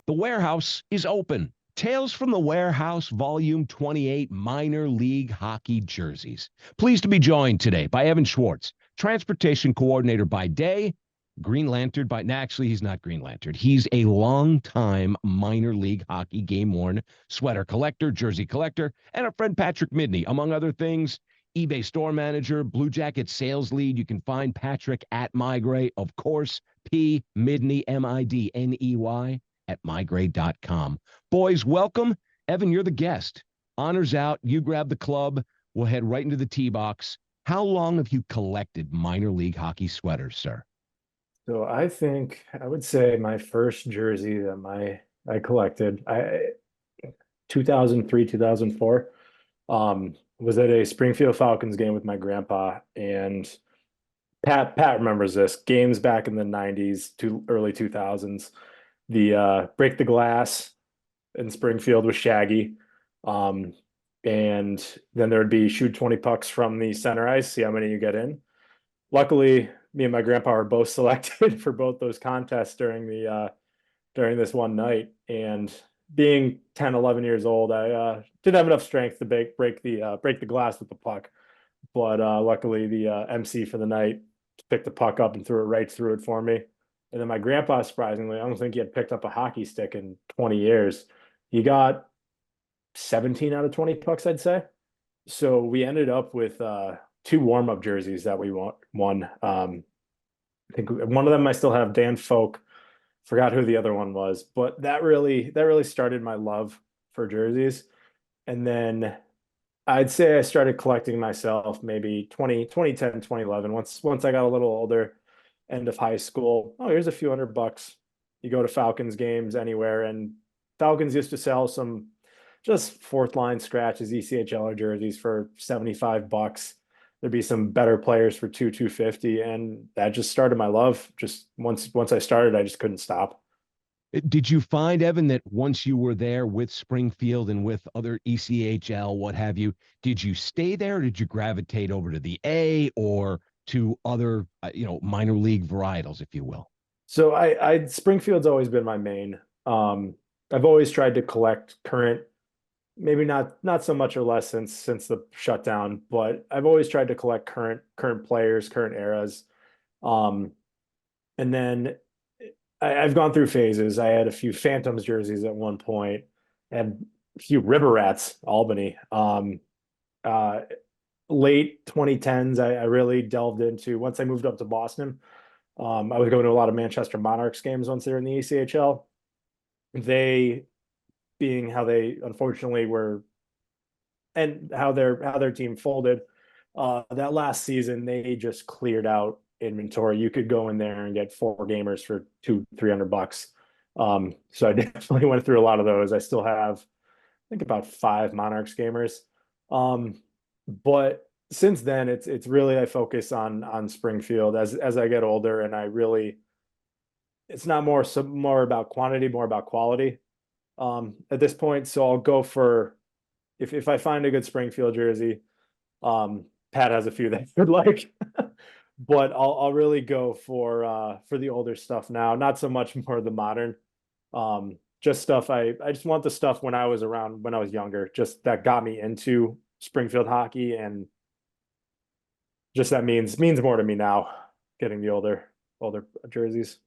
The warehouse is open. Tales from the Warehouse, Volume 28, Minor League Hockey Jerseys. Pleased to be joined today by Evan Schwartz, Transportation Coordinator by day, Green Lantern by, actually, he's not Green Lantern. He's a longtime minor league hockey game-worn sweater collector, jersey collector, and our friend Patrick Midney, among other things, eBay store manager, Blue Jacket sales lead. You can find Patrick at MeiGray, of course, P. Midney, Midney, at MeiGray.com. Boys, welcome. Evan, you're the guest. Honors out. You grab the club. We'll head right into the tee box. How long have you collected minor league hockey sweaters, sir? So I think I would say my first jersey that I collected, 2003, 2004, was at a Springfield Falcons game with my grandpa, and Pat remembers this. Games back in the 90s to early 2000s. The break the glass in Springfield was Shaggy. And then there would be shoot 20 pucks from the center ice, see how many you get in. Luckily, me and my grandpa were both selected for both those contests during this one night. And being 10, 11 years old, I didn't have enough strength to break the glass with the puck. But luckily, the MC for the night picked the puck up and threw it right through it for me. And then my grandpa, surprisingly, I don't think he had picked up a hockey stick in 20 years. He got 17 out of 20 pucks, I'd say. So we ended up with two warm-up jerseys that we won. I think one of them I still have, Dan Folk. Forgot who the other one was, but that really started my love for jerseys. And then I'd say I started collecting myself maybe 2010, 2011. Once I got a little older, end of high school. Oh, here's a few $100. You go to Falcons games anywhere, and Falcons used to sell some just fourth line scratches, ECHL jerseys for $75. There'd be some better players for $250, and that just started my love. Just once I started, I just couldn't stop. Did you find, Evan, that once you were there with Springfield and with other ECHL, what have you, did you stay there? Or did you gravitate over to the A or to other, minor league varietals, if you will? So I Springfield's always been my main. I've always tried to collect current, maybe not so much or less since the shutdown, but I've always tried to collect current players, current eras. And then I've gone through phases. I had a few Phantoms jerseys at one point, and a few River Rats, Albany. Uh, Late 2010s, I really delved into, once I moved up to Boston. I was going to a lot of Manchester Monarchs games once they were in the ECHL. They, being how they unfortunately were, and how their team folded, that last season they just cleared out inventory. You could go in there and get four gamers for $200-300. So I definitely went through a lot of those. I still have, I think, about 5 Monarchs gamers. But since then, it's really, I focus on Springfield as I get older, and it's not more about quantity, more about quality at this point. So I'll go for, if I find a good Springfield jersey, Pat has a few that I would like, but I'll really go for the older stuff now. Not so much more the modern, just stuff I just want the stuff when I was younger, just that got me into Springfield hockey, and just that means more to me now, getting the older jerseys.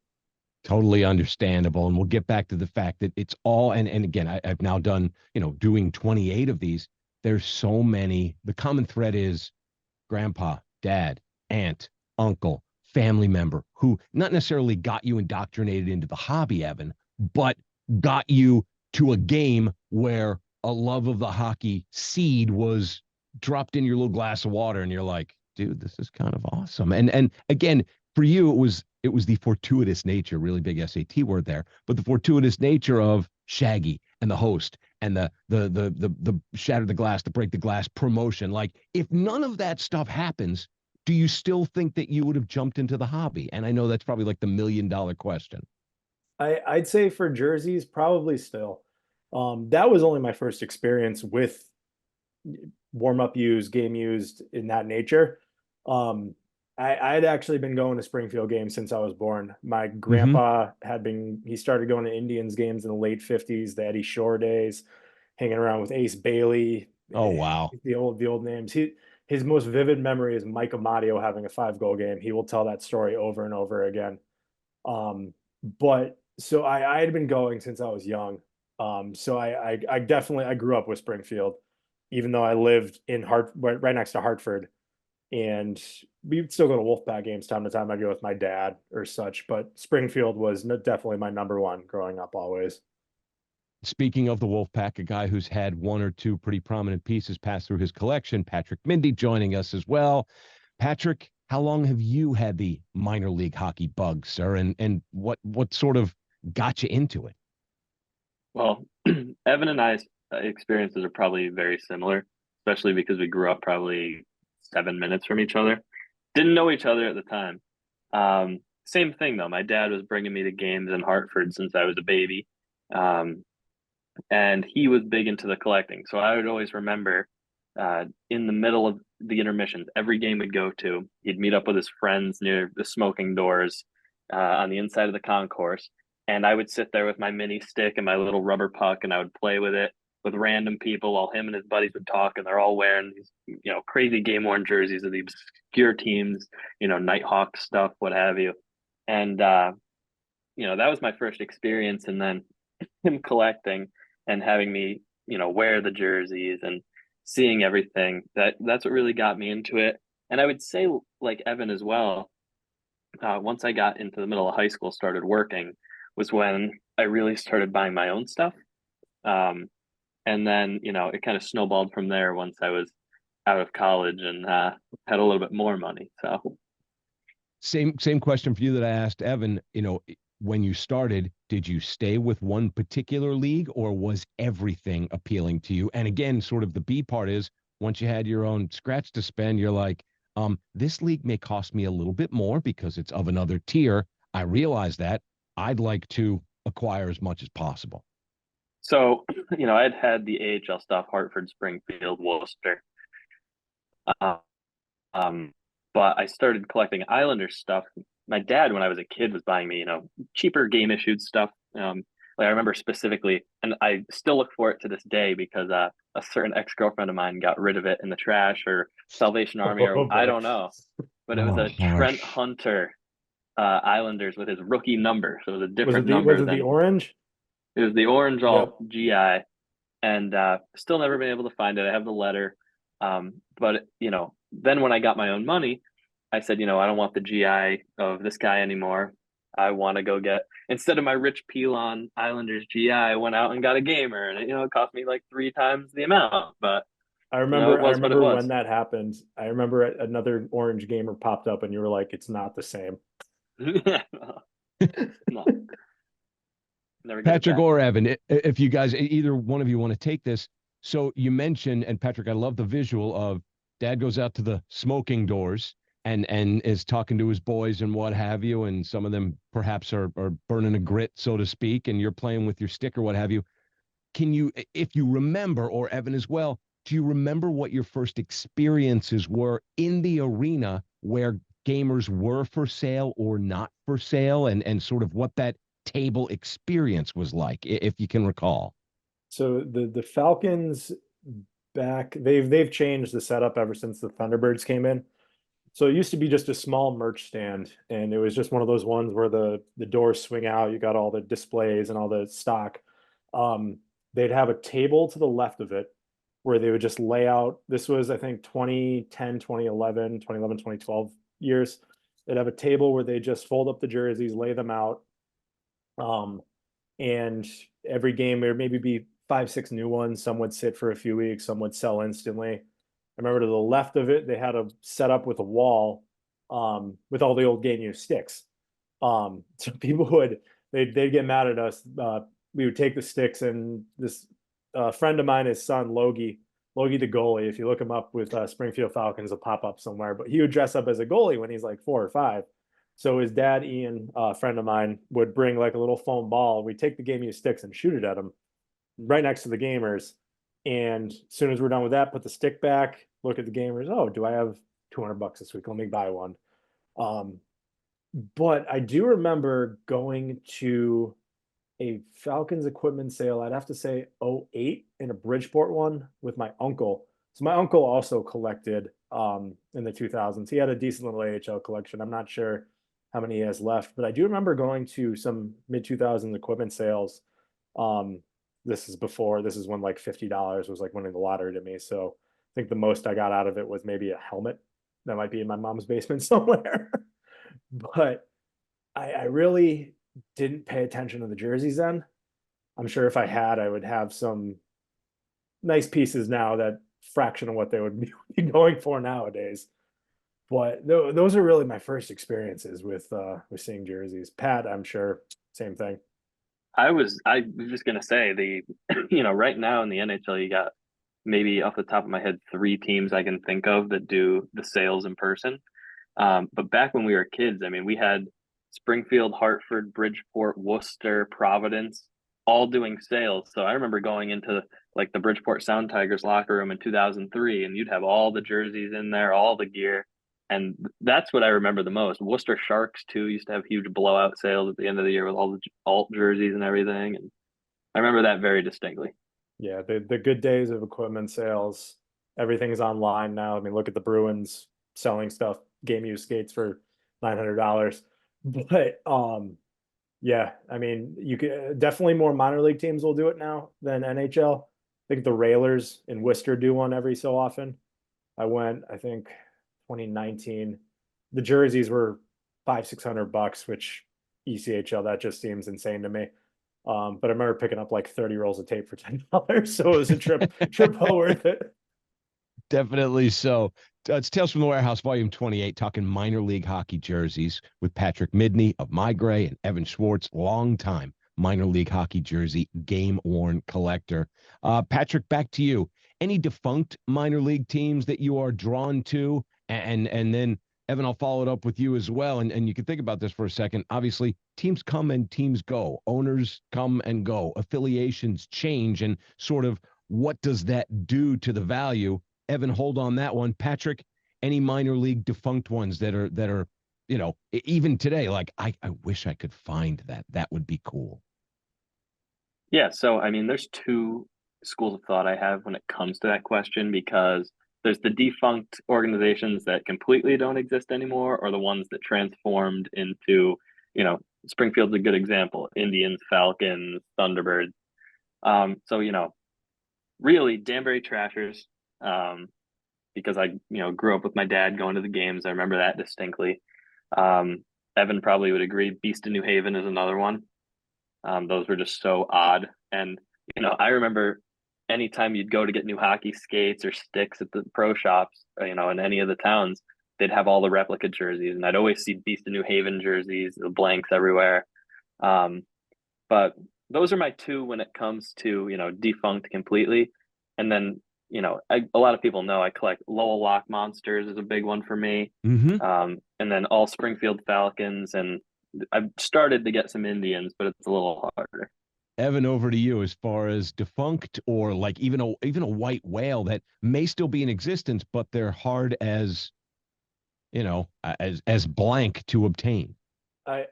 Totally understandable. And we'll get back to the fact that it's all, and again, I've now done, doing 28 of these. There's so many. The common thread is grandpa, dad, aunt, uncle, family member who not necessarily got you indoctrinated into the hobby, Evan, but got you to a game where a love of the hockey seed was dropped in your little glass of water, and you're like, dude, this is kind of awesome. And again, for you, it was the fortuitous nature, really big SAT word there, but the fortuitous nature of Shaggy and the host and the shatter the glass, the break the glass promotion. Like, if none of that stuff happens, do you still think that you would have jumped into the hobby? And I know that's probably like the $1 million question. I'd say for jerseys, probably still. That was only my first experience with warm-up used, game used in that nature. I had actually been going to Springfield games since I was born. My Hmm. grandpa he started going to Indians games in the late 50s, the Eddie Shore days, hanging around with Ace Bailey, Oh, wow. the old names. His most vivid memory is Mike Amadio having a 5 goal game. He will tell that story over and over again. But so I had been going since I was young. So I definitely I grew up with Springfield, even though I lived in right next to Hartford, and we'd still go to Wolfpack games time to time. I'd go with my dad or such, but Springfield was definitely my number one growing up always. Speaking of the Wolfpack, a guy who's had one or two pretty prominent pieces pass through his collection, Patrick Mindy, joining us as well. Patrick, how long have you had the minor league hockey bug, sir? And what sort of got you into it? Well, Evan and I's experiences are probably very similar, especially because we grew up probably 7 minutes from each other. Didn't know each other at the time. Same thing though. My dad was bringing me to games in Hartford since I was a baby, um, and he was big into the collecting. So I would always remember in the middle of the intermissions, every game we'd go to, he'd meet up with his friends near the smoking doors on the inside of the concourse. And I would sit there with my mini stick and my little rubber puck, and I would play with it with random people while him and his buddies would talk. And they're all wearing these, crazy game worn jerseys of the obscure teams, Nighthawk stuff, what have you. And, that was my first experience. And then him collecting and having me, wear the jerseys and seeing everything, that's what really got me into it. And I would say, like Evan as well, once I got into the middle of high school, started working, was when I really started buying my own stuff. Um, and then, it kind of snowballed from there once I was out of college and had a little bit more money. So Same question for you that I asked Evan. When you started, did you stay with one particular league or was everything appealing to you? And again, sort of the B part is once you had your own scratch to spend, you're like, this league may cost me a little bit more because it's of another tier. I realize that. I'd like to acquire as much as possible. so, I'd had the AHL stuff, Hartford, Springfield, Worcester. Uh, Um, but I started collecting Islander stuff. My dad, when I was a kid, was buying me, cheaper game issued stuff. Like I remember specifically, and I still look for it to this day because a certain ex girlfriend of mine got rid of it in the trash or Salvation Army or Oh I boy. don't know. But it was Oh, a Trent harsh. Hunter Islanders with his rookie number, so it was a Was it different the was number it the than orange? it was the orange Yep. alt GI, and still never been able to find it. I have the letter, but then when I got my own money, I said, I don't want the GI of this guy anymore. I want to go get instead of my Rich Pilon Islanders GI. I went out and got a gamer, and it cost me like 3 times the amount, but it I was what it remember when was. that happened. I remember another orange gamer popped up and you were like, it's not the same. No, no, never get it Patrick back. or Evan, if you guys, either one of you want to take this. So you mentioned, and Patrick, I love the visual of dad goes out to the smoking doors and is talking to his boys and what have you, and some of them perhaps are burning a grit, so to speak, and you're playing with your stick or what have you. Can you, if you remember, or Evan as well, do you remember what your first experiences were in the arena where gamers were for sale or not for sale, and sort of what that table experience was like, if you can recall? So the Falcons they've changed the setup ever since the Thunderbirds came in. So it used to be just a small merch stand, and it was just one of those ones where the doors swing out, you got all the displays and all the stock. Um, they'd have a table to the left of it where they would just lay out. This was, I think, 2010, 2011, 2011, 2012 years. They'd have a table where they just fold up the jerseys, lay them out. Um, and every game there maybe be 5, 6 new ones. Some would sit for a few weeks, some would sell instantly. I remember to the left of it, they had a setup with a wall with all the old game used sticks. So people they'd get mad at us. We would take the sticks, and this friend of mine, his son Logie the goalie. If you look him up with Springfield Falcons, will pop up somewhere. But he would dress up as a goalie when he's like 4 or 5. So his dad, Ian, a friend of mine, would bring like a little foam ball. We'd take the game used sticks and shoot it at him right next to the gamers. And as soon as we're done with that, put the stick back, look at the gamers. Oh, do I have $200 this week? Let me buy one. Um, but I do remember going to a Falcons equipment sale. I'd have to say '08 in a Bridgeport one with my uncle. So my uncle also collected in the 2000s. He had a decent little AHL collection. I'm not sure how many he has left, but I do remember going to some mid 2000s equipment sales. Um, this is when like $50 was like winning the lottery to me. So I think the most I got out of it was maybe a helmet that might be in my mom's basement somewhere. But I really didn't pay attention to the jerseys then. I'm sure if I had, I would have some nice pieces now that fraction of what they would be going for nowadays. But those are really my first experiences with seeing jerseys. Pat, I'm sure same thing. I was just gonna say the right now in the NHL you got maybe off the top of my head three teams I can think of that do the sales in person. But back when we were kids, I mean, we had Springfield, Hartford, Bridgeport, Worcester, Providence, all doing sales. So I remember going into like the Bridgeport Sound Tigers locker room in 2003, and you'd have all the jerseys in there, all the gear. And that's what I remember the most. Worcester Sharks, too, used to have huge blowout sales at the end of the year with all the alt jerseys and everything. And I remember that very distinctly. Yeah, the good days of equipment sales. Everything's online now. I mean, look at the Bruins selling stuff, game use skates for $900. But yeah, I mean, you could definitely more minor league teams will do it now than NHL. I think the Railers in Worcester do one every so often. I think 2019. The jerseys were 500-600 bucks, which ECHL, that just seems insane to me. But I remember picking up like 30 rolls of tape for $10. So it was a trip well worth it. Definitely so. It's Tales from the Warehouse, Volume 28, talking minor league hockey jerseys with Patrick Midney of MeiGray and Evan Schwartz, longtime minor league hockey jersey game-worn collector. Patrick, back to you. Any defunct minor league teams that you are drawn to? And then, Evan, I'll follow it up with you as well. And you can think about this for a second. Obviously, teams come and teams go. Owners come and go. Affiliations change. And sort of what does that do to the value? Evan, hold on that one. Patrick, any minor league defunct ones that are, even today, like I wish I could find that. That would be cool. Yeah, so I mean, there's two schools of thought I have when it comes to that question because there's the defunct organizations that completely don't exist anymore, or the ones that transformed into, Springfield's a good example. Indians, Falcons, Thunderbirds. So really Danbury Trashers, because I grew up with my dad going to the games. I remember that distinctly. Evan probably would agree. Beast of New Haven is another one. Those were just so odd. And, I remember anytime you'd go to get new hockey skates or sticks at the pro shops, in any of the towns, they'd have all the replica jerseys. And I'd always see Beast of New Haven jerseys, the blanks everywhere. But those are my two when it comes to, defunct completely. And then, a lot of people know I collect Lowell Lock Monsters is a big one for me. Mm-hmm. And then all Springfield Falcons, and I've started to get some Indians, but it's a little harder. Evan, over to you as far as defunct or like even a white whale that may still be in existence, but they're hard as as blank to obtain.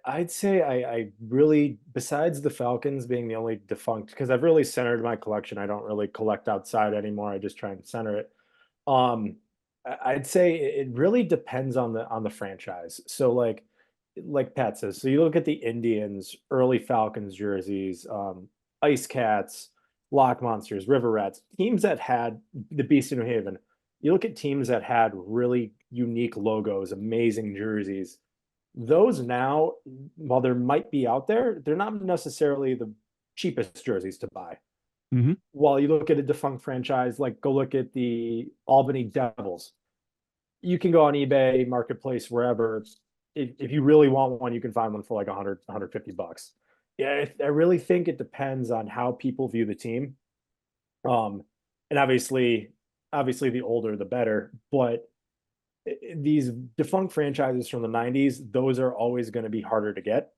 I'd say I really, besides the Falcons being the only defunct, because I've really centered my collection. I don't really collect outside anymore. I just try and center it. Um, I'd say it really depends on the franchise. So like Pat says, so you look at the Indians, early Falcons jerseys, Ice Cats, Lock Monsters, River Rats, teams that had the Beast of New Haven. You look at teams that had really unique logos, amazing jerseys. Those now, while there might be out there, they're not necessarily the cheapest jerseys to buy. Mm-hmm. While you look at a defunct franchise, like go look at the Albany Devils, you can go on eBay, Marketplace, wherever. If you really want one, you can find one for like 100, 150 bucks. Yeah, I really think it depends on how people view the team. And obviously the older the better, but these defunct franchises from the 90s, those are always going to be harder to get.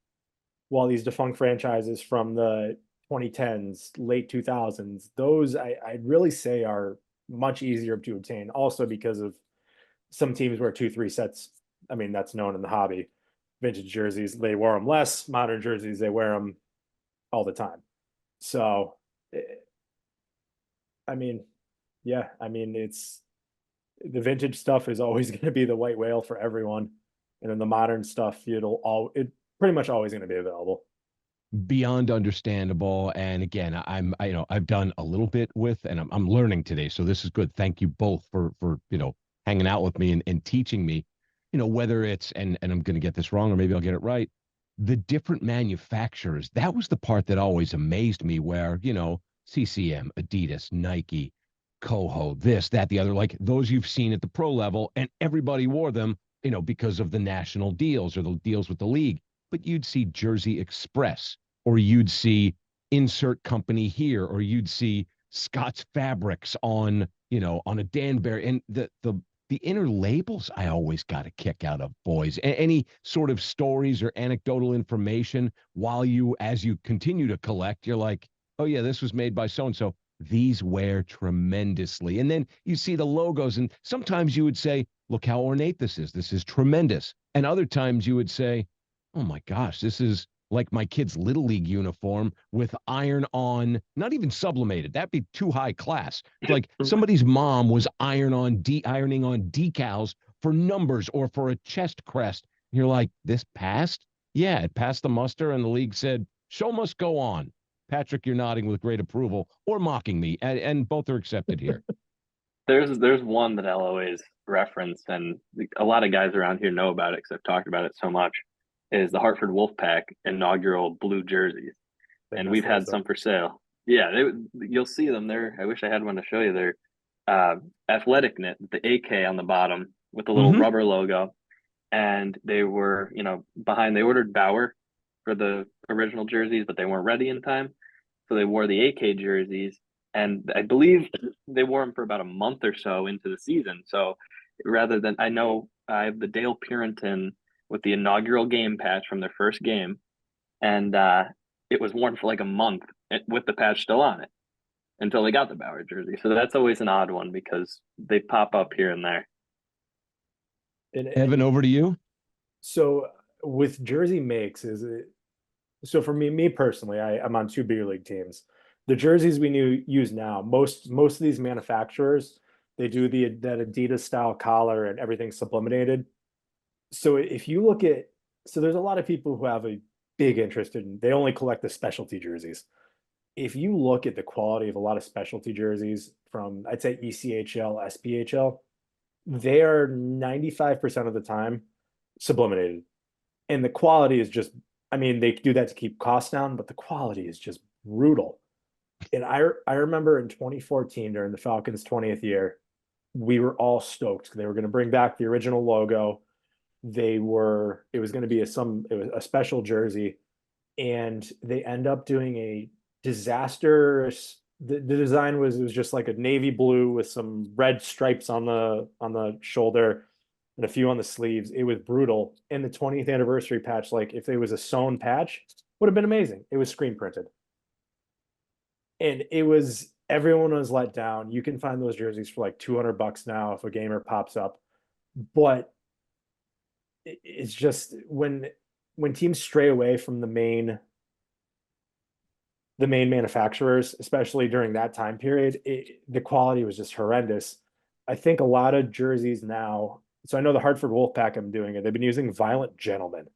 While these defunct franchises from the 2010s, late 2000s, those I'd really say are much easier to obtain. Also because of some teams wear 2-3 sets I mean, that's known in the hobby. Vintage jerseys, they wear them less. Modern jerseys, they wear them all the time. So, I mean, yeah, I mean, it's the vintage stuff is always going to be the white whale for everyone. And then the modern stuff, it pretty much always going to be available. Beyond understandable. And again, I've done a little bit with, and I'm learning today. So this is good. Thank you both for hanging out with me and teaching me, whether it's, and I'm going to get this wrong, or maybe I'll get it right. The different manufacturers, that was the part that always amazed me where, CCM, Adidas, Nike, Coho, this, that, the other, like those you've seen at the pro level, and everybody wore them, because of the national deals or the deals with the league. But you'd see Jersey Express, or you'd see insert company here, or you'd see Scott's Fabrics on, on a Danbury. And the inner labels I always got a kick out of, boys. Any sort of stories or anecdotal information as you continue to collect, you're like, oh yeah, this was made by so-and-so. These wear tremendously. And then you see the logos, and sometimes you would say, look how ornate this is. This is tremendous. And other times you would say, oh my gosh, this is like my kid's little league uniform with iron on, not even sublimated. That'd be too high class. It's like somebody's mom was ironing on decals for numbers or for a chest crest. And you're like, this passed? Yeah, it passed the muster, and the league said, show must go on. Patrick, you're nodding with great approval or mocking me, and both are accepted here. There's one that I'll always reference, and a lot of guys around here know about it because I've talked about it so much, is the Hartford Wolfpack inaugural blue jerseys. And we've had some for sale. Yeah, you'll see them there. I wish I had one to show you. They're athletic knit, the AK on the bottom with the little rubber logo. And they were, they ordered Bauer for the original jerseys, but they weren't ready in time. So they wore the AK jerseys. And I believe they wore them for about a month or so into the season. So rather than, I know I have the Dale Purinton with the inaugural game patch from their first game. And it was worn for like a month with the patch still on it until they got the Bauer jersey. So that's always an odd one because they pop up here and there. Evan, over to you. So with jersey makes, so for me personally, I'm on 2 beer league teams. The jerseys we use now, most of these manufacturers, they do that Adidas style collar and everything sublimated. So if you look at, so there's a lot of people who have a big interest they only collect the specialty jerseys. If you look at the quality of a lot of specialty jerseys from, I'd say ECHL, SPHL, they are 95% of the time sublimated. And the quality is just, I mean, they do that to keep costs down, but the quality is just brutal. And I remember in 2014, during the Falcons' 20th year, we were all stoked. They were going to bring back the original logo. It was going to be a special jersey, and they end up doing a disastrous. The design was just like a navy blue with some red stripes on the shoulder and a few on the sleeves. It was brutal. And the 20th anniversary patch, like if it was a sewn patch, would have been amazing. It was screen printed. And everyone was let down. You can find those jerseys for like $200 now if a gamer pops up. But it's just when teams stray away from the main manufacturers, especially during that time period, the quality was just horrendous. I think a lot of jerseys now, so I know the Hartford Wolfpack, I'm doing it. They've been using Violent Gentlemen,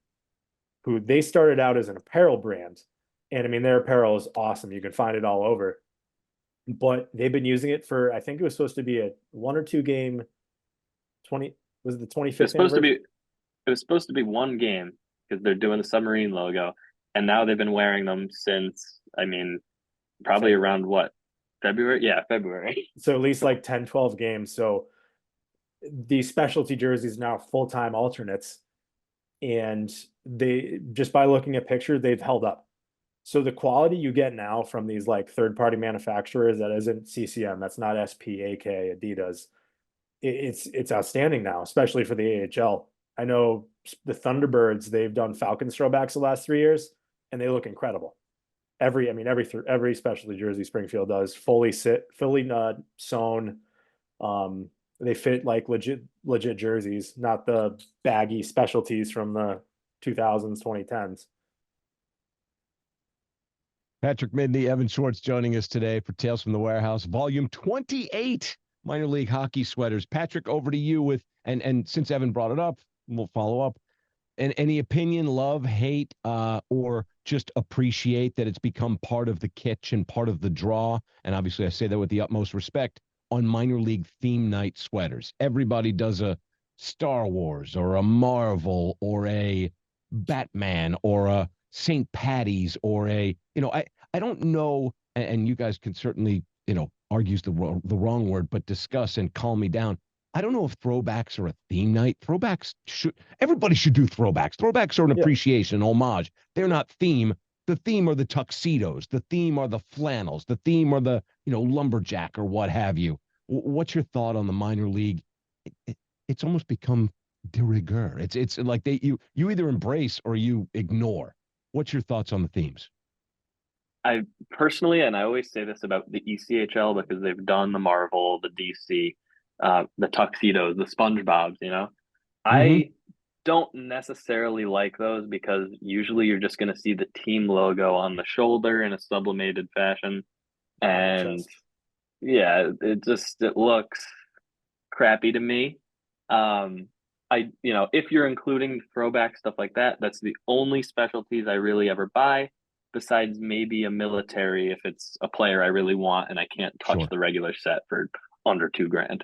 who they started out as an apparel brand. And I mean, their apparel is awesome. You can find it all over. But they've been using it for, I think it was supposed to be a 1 or 2 game, was it the 25th anniversary? It was supposed to be 1 game because they're doing the submarine logo. And now they've been wearing them since, I mean, probably around what? February? Yeah, February. So at least like 10, 12 games. So these specialty jerseys now full-time alternates. And they, just by looking at pictures, they've held up. So the quality you get now from these like third-party manufacturers that isn't CCM, that's not SP, AK, Adidas, it's outstanding now, especially for the AHL. I know the Thunderbirds, they've done Falcons throwbacks the last 3 years, and they look incredible. Every specialty jersey Springfield does fully sewn. They fit like legit jerseys, not the baggy specialties from the 2000s, 2010s. Patrick Midney, Evan Schwartz joining us today for Tales from the Warehouse, volume 28, minor league hockey sweaters. Patrick, over to you with, and since Evan brought it up, we'll follow up. And any opinion, love, hate, or just appreciate that it's become part of the kitsch and part of the draw. And obviously I say that with the utmost respect on minor league theme night sweaters. Everybody does a Star Wars or a Marvel or a Batman or a St. Patty's or a, I don't know, and you guys can certainly, argues the wrong word, but discuss and calm me down. I don't know if throwbacks are a theme night. Everybody should do throwbacks. Throwbacks are an appreciation, homage. They're not theme. The theme are the tuxedos. The theme are the flannels. The theme are the, lumberjack or what have you. What's your thought on the minor league? It's almost become de rigueur. It's like you either embrace or you ignore. What's your thoughts on the themes? I personally, and I always say this about the ECHL because they've done the Marvel, the DC, the tuxedos, the SpongeBob's, I don't necessarily like those because usually you're just going to see the team logo on the shoulder in a sublimated fashion. And yeah, it looks crappy to me. If you're including throwback stuff like that, that's the only specialties I really ever buy, besides maybe a military if it's a player I really want and I can't touch the regular set for under $2,000.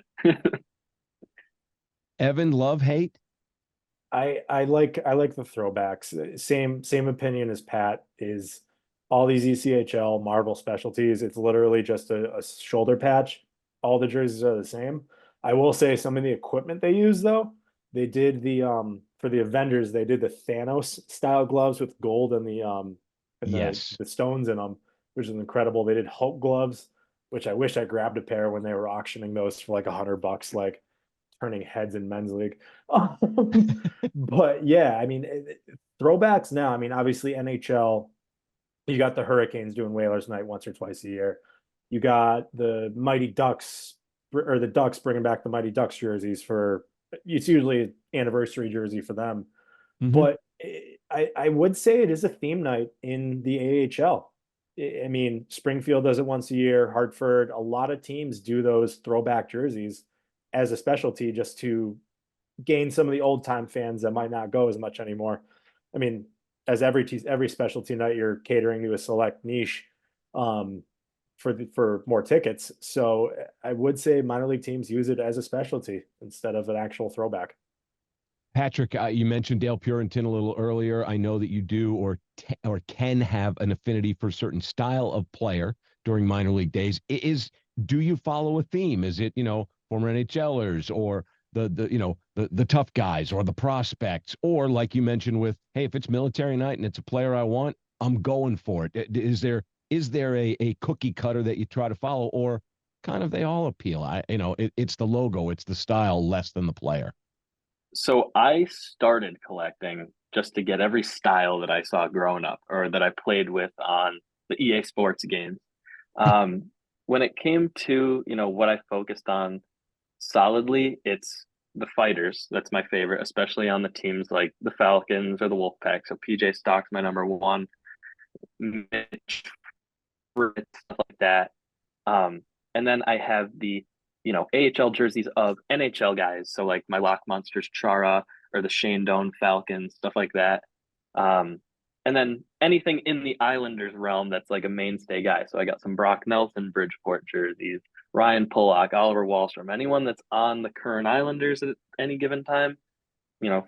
Evan, love, hate? I like the throwbacks. Same opinion as Pat. Is all these ECHL Marvel specialties, it's literally just a shoulder patch. All the jerseys are the same. I will say some of the equipment they use though, they did the for the Avengers, they did the Thanos style gloves with gold and the stones in them, which is incredible. They did Hulk gloves, which I wish I grabbed a pair when they were auctioning those for like $100, like turning heads in men's league. But yeah, I mean, throwbacks now. I mean, obviously NHL, you got the Hurricanes doing Whalers Night once or twice a year. You got the Mighty Ducks or the Ducks bringing back the Mighty Ducks jerseys for, it's usually an anniversary jersey for them. But I would say it is a theme night in the AHL. I mean, Springfield does it once a year. Hartford, a lot of teams do those throwback jerseys as a specialty just to gain some of the old time fans that might not go as much anymore. I mean, as every specialty night, you're catering to a select niche for more tickets. So I would say minor league teams use it as a specialty instead of an actual throwback. Patrick, you mentioned Dale Purinton a little earlier. I know that you do or can have an affinity for a certain style of player during minor league days. Do you follow a theme? Is it, former NHLers or the tough guys or the prospects, or like you mentioned with, hey, if it's military night and it's a player I want, I'm going for it. Is there a cookie cutter that you try to follow, or kind of they all appeal? It's the logo, it's the style less than the player. So I started collecting just to get every style that I saw growing up or that I played with on the EA Sports games. When it came to, what I focused on solidly, it's the fighters. That's my favorite, especially on the teams like the Falcons or the Wolfpack. So PJ Stock's my number one. Mitch, stuff like that. And then I have the AHL jerseys of NHL guys. So like my Lock Monsters Chara or the Shane Doan Falcons, stuff like that. And then anything in the Islanders realm that's like a mainstay guy. So I got some Brock Nelson Bridgeport jerseys, Ryan Pollock, Oliver Wahlstrom, anyone that's on the current Islanders at any given time,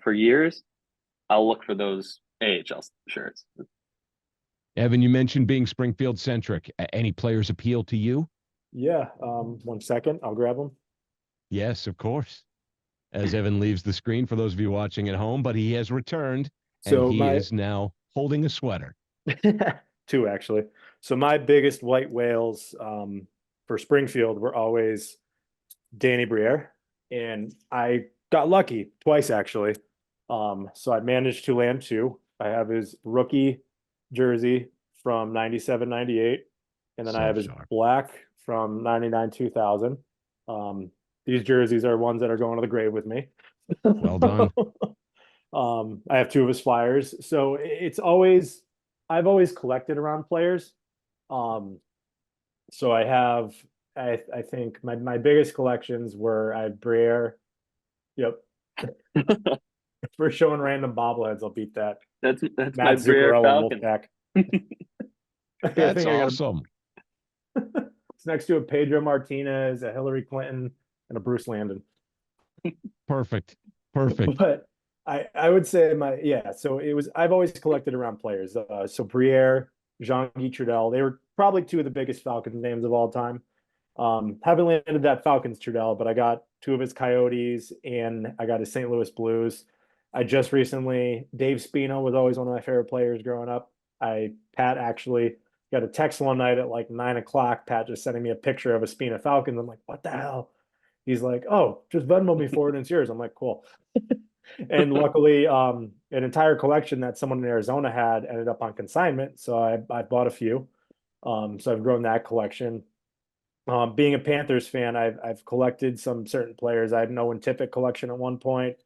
for years, I'll look for those AHL shirts. Evan, you mentioned being Springfield centric. Any players appeal to you? Yeah. 1 second. I'll grab them. Yes, of course. As Evan leaves the screen for those of you watching at home, but he has returned and he is now holding a sweater. 2, actually. So my biggest white whales for Springfield were always Danny Briere, and I got lucky twice actually. So I managed to land 2. I have his rookie jersey from 97-98, and then I have his black from 99-2000. these jerseys are ones that are going to the grave with me. Well done. I have two of his flyers, so I've always collected around players. So I think my biggest collections were I had Briere. Yep. For showing random bobbleheads, I'll beat that. That's my Matt Briere Zuccarello and Falcon. Wolfpack. I That's think I got awesome. it's next to a Pedro Martinez, a Hillary Clinton, and a Bruce Landon. Perfect. Perfect. But I would say so I've always collected around players. So Briere, Jean-Guy Trudel, they were probably two of the biggest Falcons names of all time. Haven't landed that Falcons Trudel, but I got two of his Coyotes and I got his St. Louis Blues. I just recently, Dave Spino was always one of my favorite players growing up. Pat actually got a text one night at like 9 o'clock. Pat just sending me a picture of a Spino Falcons. I'm like, what the hell? He's like, oh, just Venmo me for it and it's yours. I'm like, cool. And luckily, an entire collection that someone in Arizona had ended up on consignment. So I bought a few. So I've grown that collection. Being a Panthers fan, I've collected some certain players. I had an Owen Tippett collection at one point.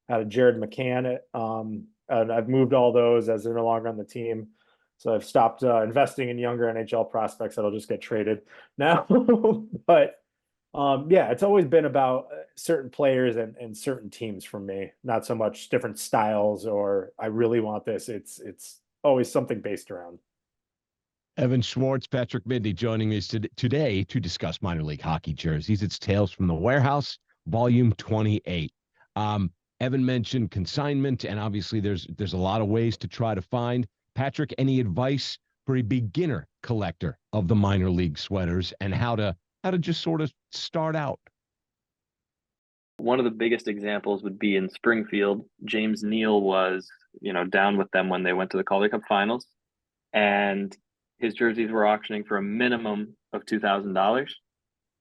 I had a Jared McCann. And I've moved all those as they're no longer on the team. So I've stopped investing in younger NHL prospects that'll just get traded now. But yeah, it's always been about certain players and certain teams for me, not so much different styles or I really want this. It's always something based around. Evan Schwartz, Patrick Midney joining us today to discuss minor league hockey jerseys. It's Tales from the Warehouse, Volume 28. Evan mentioned consignment, and obviously there's a lot of ways to try to find. Patrick, any advice for a beginner collector of the minor league sweaters and how to just sort of start out? One of the biggest examples would be in Springfield. James Neal was, down with them when they went to the Calder Cup Finals, and his jerseys were auctioning for a minimum of $2,000.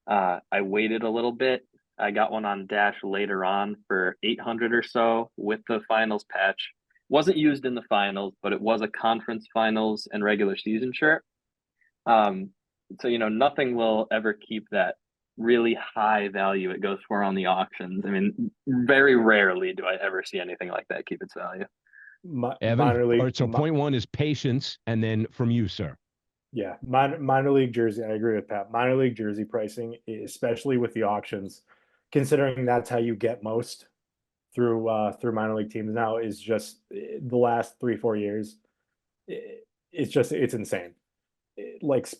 I waited a little bit. I got one on Dash later on for $800 or so with the finals patch. Wasn't used in the finals, but it was a conference finals and regular season shirt. So nothing will ever keep that really high value it goes for on the auctions. I mean, very rarely do I ever see anything like that keep its value. Evan, Minor league. all right, so point one is patience, and then from you, sir. Yeah, minor league jersey. I agree with Pat. Minor league jersey pricing, especially with the auctions, considering that's how you get most through minor league teams now, is just the last 3-4 years. It's insane. Like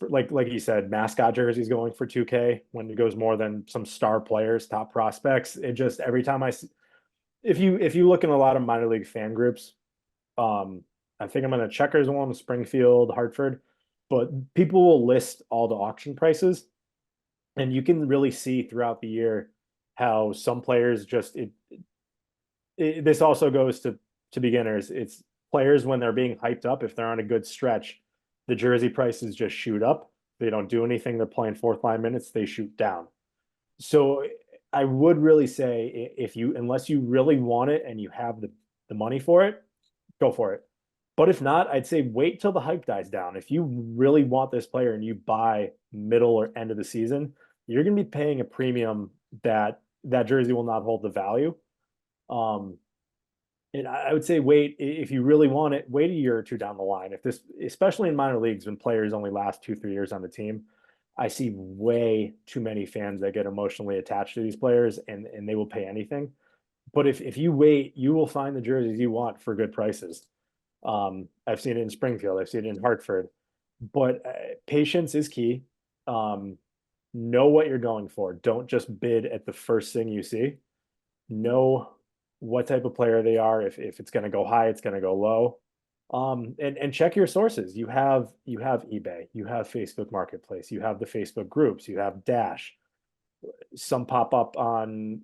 you said, mascot jerseys going for 2K when it goes more than some star players, top prospects. It just every time if you look in a lot of minor league fan groups, I think I'm in a Checkers one, Springfield, Hartford, but people will list all the auction prices, and you can really see throughout the year how some players just this also goes to beginners. It's players when they're being hyped up, if they're on a good stretch, the jersey prices just shoot up. They don't do anything. They're playing fourth line minutes, they shoot down. So I would really say unless you really want it and you have the money for it, go for it. But if not, I'd say wait till the hype dies down. If you really want this player and you buy middle or end of the season, you're going to be paying a premium that jersey will not hold the value. And I would say wait, if you really want it, wait a year or two down the line. If this, especially in minor leagues when players only last 2-3 years on the team, I see way too many fans that get emotionally attached to these players and they will pay anything. But if you wait, you will find the jerseys you want for good prices. I've seen it in Springfield. I've seen it in Hartford, but patience is key. Know what you're going for. Don't just bid at the first thing you see. Know what type of player they are. If it's going to go high, it's going to go low. And check your sources. You have eBay, you have Facebook Marketplace, you have the Facebook groups, you have Dash. Some pop up on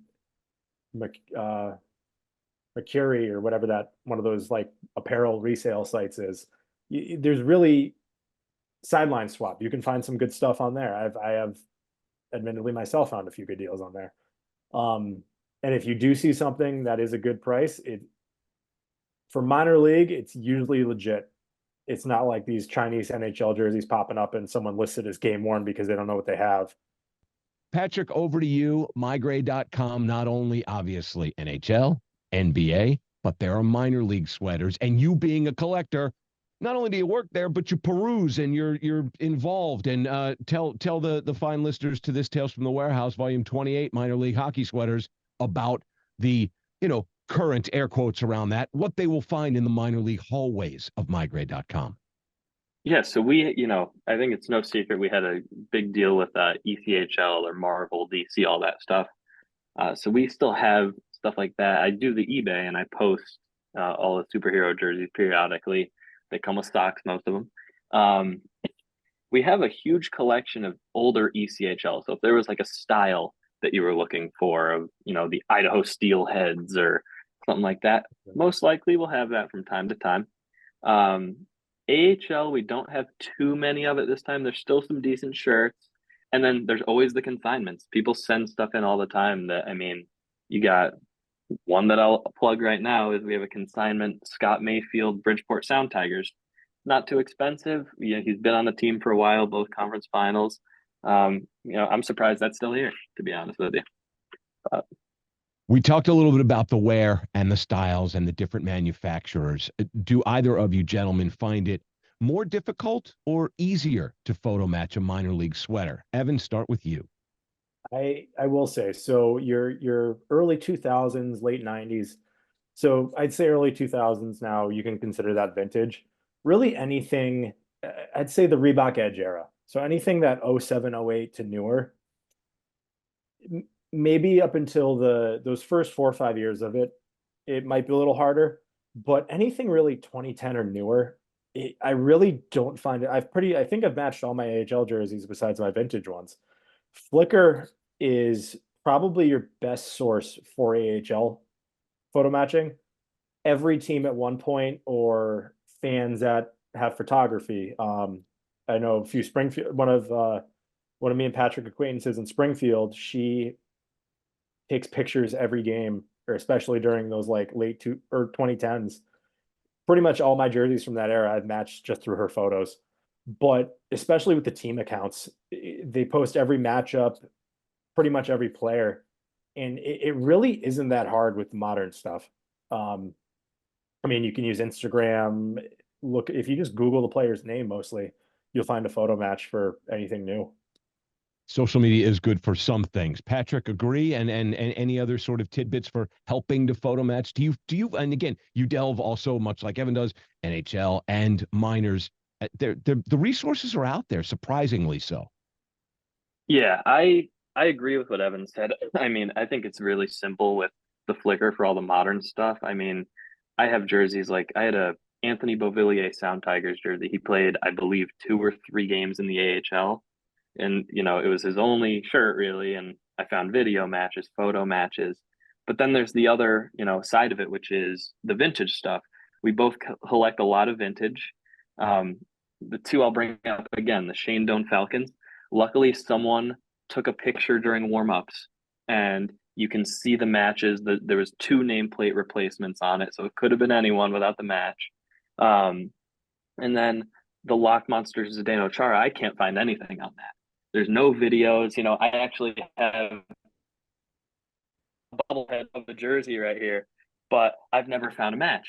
Mercury or whatever that one of those like apparel resale sites is. There's really Sideline Swap. You can find some good stuff on there. I have admittedly myself found a few good deals on there. And if you do see something that is a good price, for minor league, it's usually legit. It's not like these Chinese NHL jerseys popping up and someone listed as game worn because they don't know what they have. Patrick, over to you. MeiGray.com, not only obviously NHL, NBA, but there are minor league sweaters. And you being a collector, not only do you work there, but you peruse and you're involved. And tell the fine listeners to this Tales from the Warehouse, Volume 28, minor league hockey sweaters, about the current air quotes around that, what they will find in the minor league hallways of MeiGray.com. Yeah, so we, I think it's no secret we had a big deal with ECHL or Marvel, DC, all that stuff. So we still have stuff like that. I do the eBay and I post all the superhero jerseys periodically. They come with stocks, most of them. We have a huge collection of older ECHL. So if there was like a style that you were looking for of, the Idaho Steelheads or something like that, most likely we'll have that from time to time. AHL, we don't have too many of it this time. There's still some decent shirts. And then there's always the consignments. People send stuff in all the time that, you got one that I'll plug right now is we have a consignment, Scott Mayfield, Bridgeport Sound Tigers. Not too expensive. He's been on the team for a while, both conference finals. I'm surprised that's still here, to be honest with you. We talked a little bit about the wear and the styles and the different manufacturers. Do either of you gentlemen find it more difficult or easier to photo match a minor league sweater? Evan, start with you. I will say, so your early 2000s, late 90s. So I'd say early 2000s now, you can consider that vintage. Really anything, I'd say the Reebok Edge era. So anything that 07, 08 to newer, maybe up until those first 4 or 5 years of it, it might be a little harder. But anything really 2010 or newer, I really don't find it. I think I've matched all my AHL jerseys besides my vintage ones. Flickr is probably your best source for AHL photo matching. Every team at one point, or fans that have photography. I know a few Springfield, one of me and Patrick acquaintances in Springfield, she takes pictures every game, or especially during those like late 2010s. Pretty much all my jerseys from that era I've matched just through her photos. But especially with the team accounts, they post every matchup, pretty much every player. And it really isn't that hard with modern stuff. You can use Instagram. Look, if you just Google the player's name, mostly, you'll find a photo match for anything new. Social media is good for some things. Patrick, agree? And any other sort of tidbits for helping to photo match? Do you, and again, you delve also, much like Evan does, NHL and minors. The resources are out there, surprisingly so. Yeah, I agree with what Evan said. I think it's really simple with the Flickr for all the modern stuff. I have jerseys, like I had a Anthony Beauvillier Sound Tigers jersey. He played, I believe, 2 or 3 games in the AHL. And, it was his only shirt, really. And I found video matches, photo matches. But then there's the other, side of it, which is the vintage stuff. We both collect a lot of vintage. The two I'll bring up again, the Shane Doan Falcons. Luckily, someone took a picture during warm-ups, and you can see the matches. There was 2 nameplate replacements on it, so it could have been anyone without the match. And then the Lock Monsters Zdeno Chara, I can't find anything on that. There's no videos. I actually have a bobblehead of the jersey right here, but I've never found a match.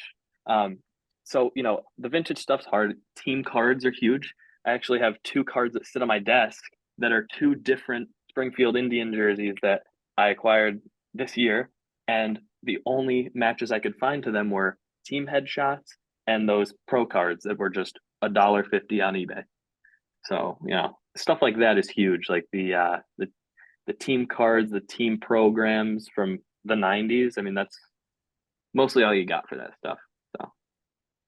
So, the vintage stuff's hard. Team cards are huge. I actually have 2 cards that sit on my desk that are 2 different Springfield Indian jerseys that I acquired this year. And the only matches I could find to them were team headshots and those pro cards that were just $1.50 on eBay. So, stuff like that is huge. Like the team cards, the team programs from the 90s. That's mostly all you got for that stuff. So,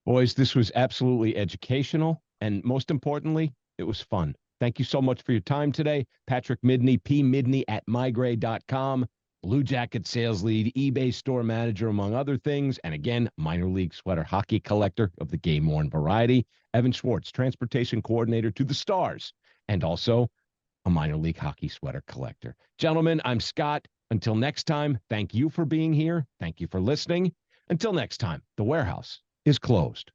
boys, this was absolutely educational. And most importantly, it was fun. Thank you so much for your time today. Patrick Midney, Midney at MeiGray.com, Blue Jacket sales lead, eBay store manager, among other things. And again, minor league sweater hockey collector of the game-worn variety. Evan Schwartz, transportation coordinator to the Stars, and also a minor league hockey sweater collector. Gentlemen, I'm Scott. Until next time, thank you for being here. Thank you for listening. Until next time, the warehouse is closed.